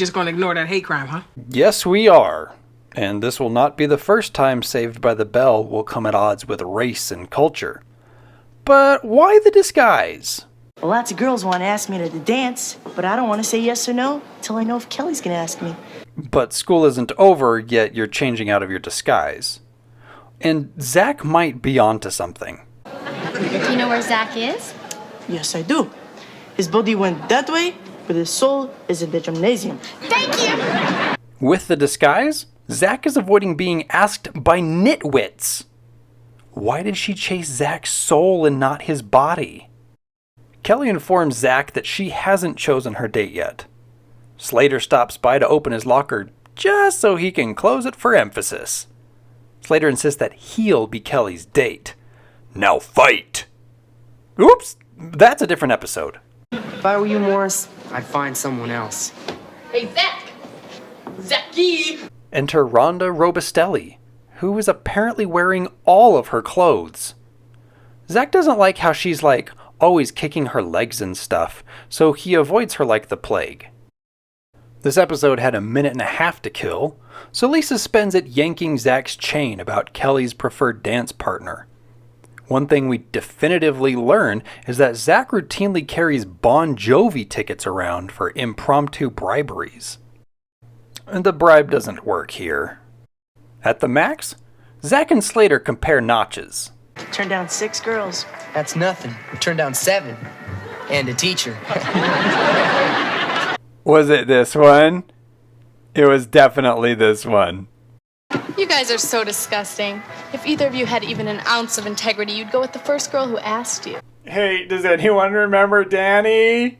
just gonna ignore that hate crime, huh? Yes, we are. And this will not be the first time Saved by the Bell will come at odds with race and culture. But why the disguise? Well, lots of girls want to ask me to dance, but I don't want to say yes or no till I know if Kelly's going to ask me. But school isn't over, yet you're changing out of your disguise. And Zack might be onto something. Do you know where Zack is? Yes, I do. His body went that way, but his soul is in the gymnasium. Thank you! With the disguise, Zack is avoiding being asked by nitwits. Why did she chase Zack's soul and not his body? Kelly informs Zack that she hasn't chosen her date yet. Slater stops by to open his locker just so he can close it for emphasis. Slater insists that he'll be Kelly's date. Now fight! Oops, that's a different episode. If I were you, Morris, I'd find someone else. Hey, Zack! Zacky! Enter Rhonda Robistelli, who is apparently wearing all of her clothes. Zack doesn't like how she's always kicking her legs and stuff, so he avoids her like the plague. This episode had 1.5 minutes to kill, so Lisa spends it yanking Zack's chain about Kelly's preferred dance partner. One thing we definitively learn is that Zack routinely carries Bon Jovi tickets around for impromptu briberies. And the bribe doesn't work here. At the max, Zack and Slater compare notches. Turned down 6 girls. That's nothing. We turned down 7. And a teacher. Was it this one? It was definitely this one. You guys are so disgusting. If either of you had even an ounce of integrity, you'd go with the first girl who asked you. Hey, does anyone remember Danny?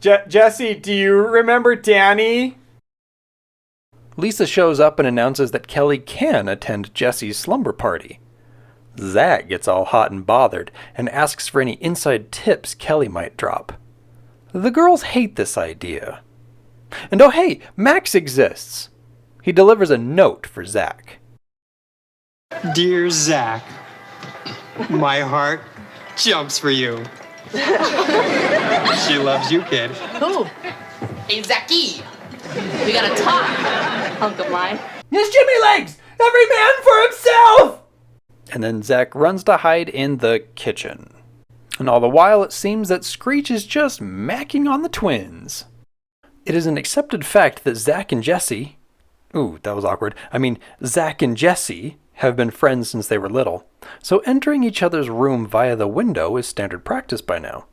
Jessie, do you remember Danny? Lisa shows up and announces that Kelly can attend Jessie's slumber party. Zack gets all hot and bothered and asks for any inside tips Kelly might drop. The girls hate this idea. And oh hey, Max exists. He delivers a note for Zack. Dear Zack, my heart jumps for you. She loves you, kid. Who? Hey, Zacky! We gotta talk, hunk of mine. Yes, Jimmy Legs! Every man for himself! And then Zack runs to hide in the kitchen. And all the while it seems that Screech is just macking on the twins. It is an accepted fact that Zack and Jessie... Ooh, that was awkward. Zack and Jessie have been friends since they were little, so entering each other's room via the window is standard practice by now.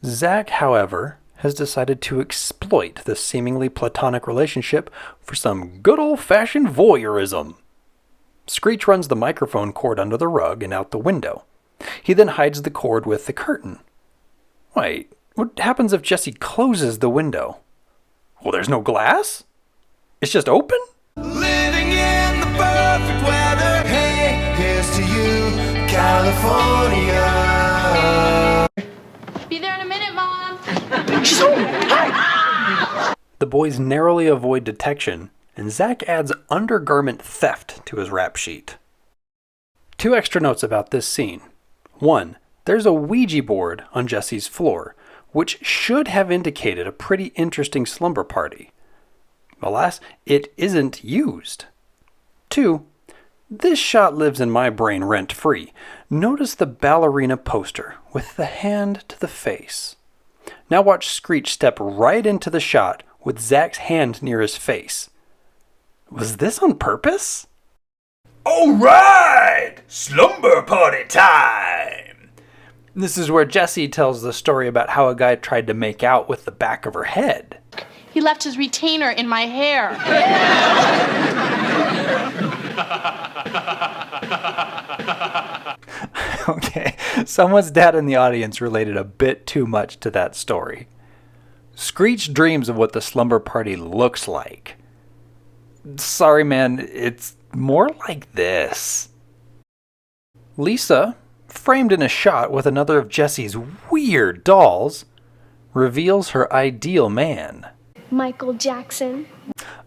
Zack, however, has decided to exploit the seemingly platonic relationship for some good old-fashioned voyeurism. Screech runs the microphone cord under the rug and out the window. He then hides the cord with the curtain. Wait, what happens if Jessie closes the window? Well, there's no glass? It's just open? Living in the perfect weather. Hey, here's to you, California. Be there in a minute, Mom. The boys narrowly avoid detection, and Zack adds undergarment theft to his rap sheet. 2 extra notes about this scene. 1, there's a Ouija board on Jessie's floor, which should have indicated a pretty interesting slumber party. Alas, it isn't used. 2, this shot lives in my brain rent-free. Notice the ballerina poster with the hand to the face. Now watch Screech step right into the shot with Zack's hand near his face. Was this on purpose? Alright! Slumber party time! This is where Jessie tells the story about how a guy tried to make out with the back of her head. He left his retainer in my hair. Okay, someone's dad in the audience related a bit too much to that story. Screech dreams of what the slumber party looks like. Sorry, man, it's more like this. Lisa, framed in a shot with another of Jessie's weird dolls, reveals her ideal man. Michael Jackson.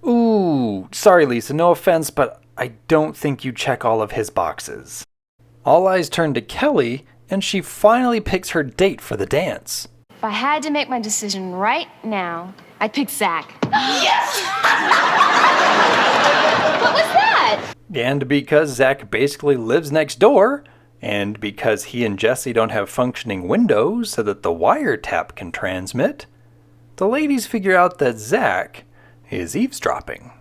Ooh, sorry Lisa, no offense, but I don't think you check all of his boxes. All eyes turn to Kelly, and she finally picks her date for the dance. If I had to make my decision right now, I'd pick Zack. Yes! What was that? And because Zack basically lives next door, and because he and Jessie don't have functioning windows so that the wiretap can transmit, the ladies figure out that Zack is eavesdropping.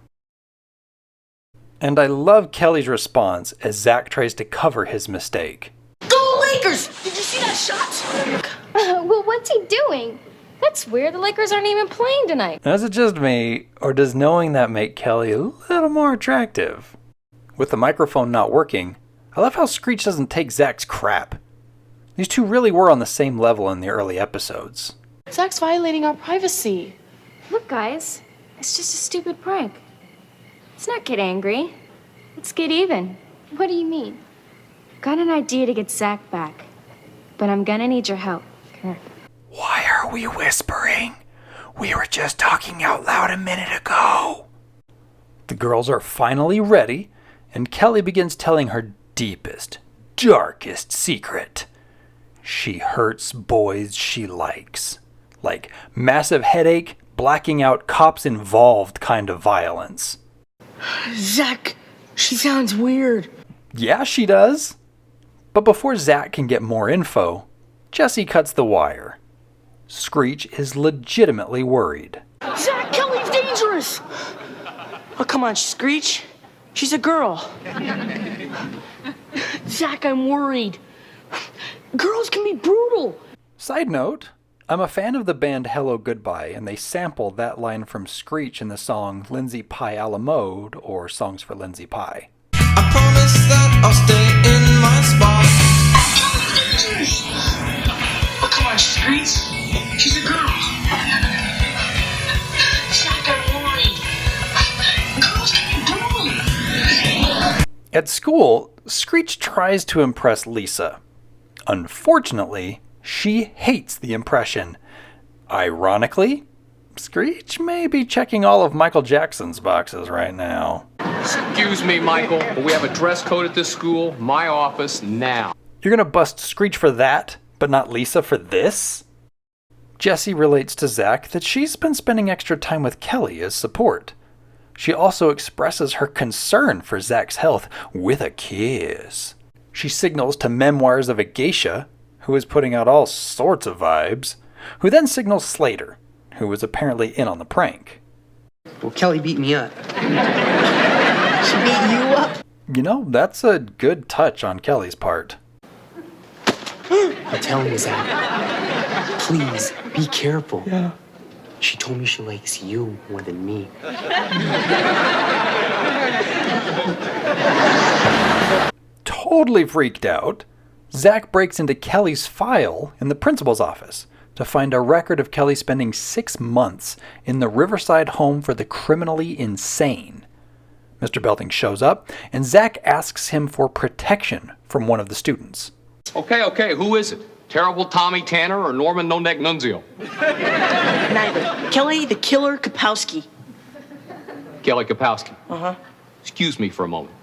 And I love Kelly's response as Zack tries to cover his mistake. Go Lakers! Did you see that shot? Well, what's he doing? That's weird. The Lakers aren't even playing tonight. Is it just me, or does knowing that make Kelly a little more attractive? With the microphone not working, I love how Screech doesn't take Zack's crap. These two really were on the same level in the early episodes. Zack's violating our privacy. Look, guys. It's just a stupid prank. Let's not get angry. Let's get even. What do you mean? Got an idea to get Zack back. But I'm gonna need your help. Come here. Why are we whispering? We were just talking out loud a minute ago. The girls are finally ready, and Kelly begins telling her deepest, darkest secret. She hurts boys she likes. Like massive headache, blacking out, cops involved kind of violence. Zack, she sounds weird. Yeah, she does. But before Zack can get more info, Jessie cuts the wire. Screech is legitimately worried. Zack, Kelly's dangerous! Oh, come on, Screech. She's a girl. Zack, I'm worried. Girls can be brutal. Side note, I'm a fan of the band Hello Goodbye, and they sampled that line from Screech in the song Lindsay Pie a la Mode, or Songs for Lindsay Pie. I promise that I'll stay in my spot. Oh, come on, Screech. She's a girl. Zack, I'm worried. Girls can be brutal. At school, Screech tries to impress Lisa. Unfortunately, she hates the impression. Ironically, Screech may be checking all of Michael Jackson's boxes right now. Excuse me, Michael, but we have a dress code at this school. My office now. You're gonna bust Screech for that, but not Lisa for this? Jessie relates to Zack that she's been spending extra time with Kelly as support. She also expresses her concern for Zack's health with a kiss. She signals to Memoirs of a Geisha, who is putting out all sorts of vibes, who then signals Slater, who was apparently in on the prank. Well, Kelly beat me up. She beat you up? You know, that's a good touch on Kelly's part. I'm telling you, Zack. Please, be careful. Yeah. She told me she likes you more than me. Totally freaked out, Zack breaks into Kelly's file in the principal's office to find a record of Kelly spending 6 months in the Riverside home for the criminally insane. Mr. Belding shows up, and Zack asks him for protection from one of the students. Okay, who is it? Terrible Tommy Tanner or Norman No Neck Nunzio? Neither. Kelly the Killer Kapowski. Kelly Kapowski. Uh-huh. Excuse me for a moment.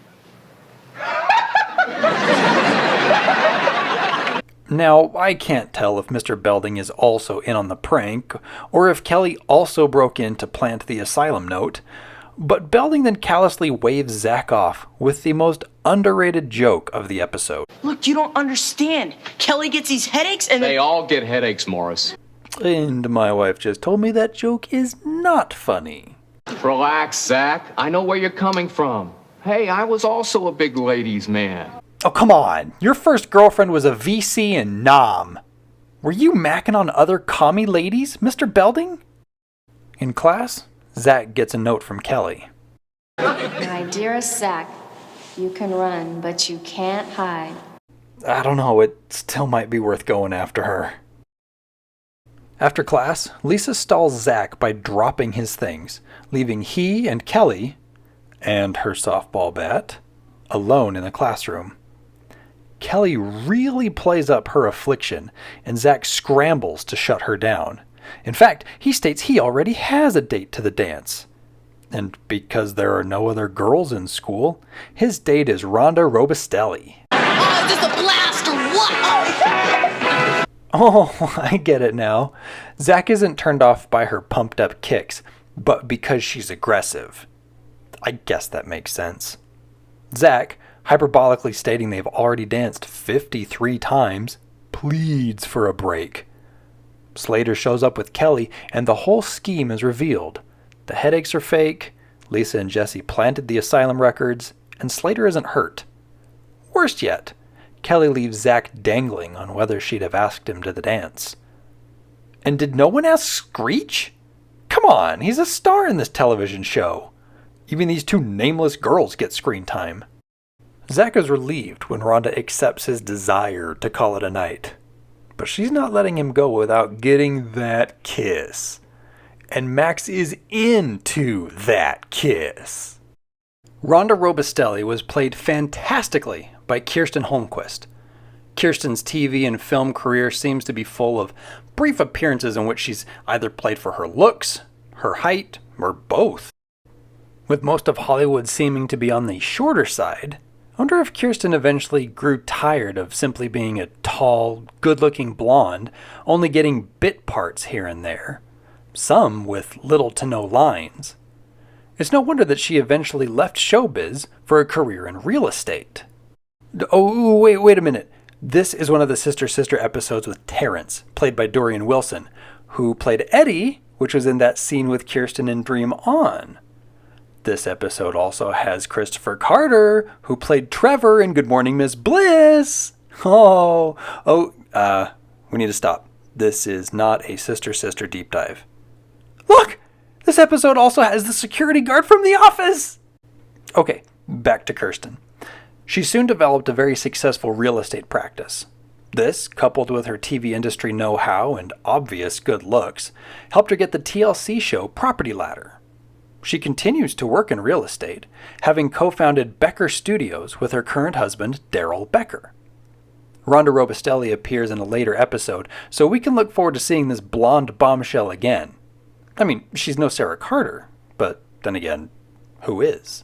Now, I can't tell if Mr. Belding is also in on the prank, or if Kelly also broke in to plant the asylum note, but Belding then callously waves Zack off with the most underrated joke of the episode. Look, you don't understand. Kelly gets these headaches and They all get headaches, Morris. And my wife just told me that joke is not funny. Relax, Zack. I know where you're coming from. Hey, I was also a big ladies' man. Oh, come on. Your first girlfriend was a VC in Nam. Were you macking on other commie ladies, Mr. Belding? In class, Zack gets a note from Kelly. My dearest Zack, you can run, but you can't hide. I don't know, it still might be worth going after her. After class, Lisa stalls Zack by dropping his things, leaving he and Kelly, and her softball bat, alone in the classroom. Kelly really plays up her affliction, and Zack scrambles to shut her down. In fact, he states he already has a date to the dance. And because there are no other girls in school, his date is Rhonda Robistelli. Oh, is this a blast or what? Oh, I get it now. Zack isn't turned off by her pumped up kicks, but because she's aggressive. I guess that makes sense. Zack, hyperbolically stating they've already danced 53 times, pleads for a break. Slater shows up with Kelly, and the whole scheme is revealed. The headaches are fake, Lisa and Jessie planted the asylum records, and Slater isn't hurt. Worst yet, Kelly leaves Zack dangling on whether she'd have asked him to the dance. And did no one ask Screech? Come on, he's a star in this television show. Even these two nameless girls get screen time. Zack is relieved when Rhonda accepts his desire to call it a night. But she's not letting him go without getting that kiss. And Max is into that kiss. Rhonda Robistelli was played fantastically by Kirsten Holmquist. Kirsten's TV and film career seems to be full of brief appearances in which she's either played for her looks, her height, or both. With most of Hollywood seeming to be on the shorter side, I wonder if Kirsten eventually grew tired of simply being a tall, good-looking blonde, only getting bit parts here and there, some with little to no lines. It's no wonder that she eventually left showbiz for a career in real estate. Oh, wait a minute. This is one of the Sister episodes with Terrence, played by Dorian Wilson, who played Eddie, which was in that scene with Kirsten in Dream On. This episode also has Christopher Carter, who played Trevor in Good Morning Miss Bliss. We need to stop. This is not a Sister deep dive. Look! This episode also has the security guard from The Office! Okay, back to Kirsten. She soon developed a very successful real estate practice. This, coupled with her TV industry know-how and obvious good looks, helped her get the TLC show Property Ladder. She continues to work in real estate, having co-founded Becker Studios with her current husband, Daryl Becker. Rhonda Robistelli appears in a later episode, so we can look forward to seeing this blonde bombshell again. I mean, she's no Sarah Carter, but then again, who is?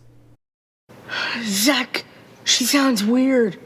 Zack, she sounds weird.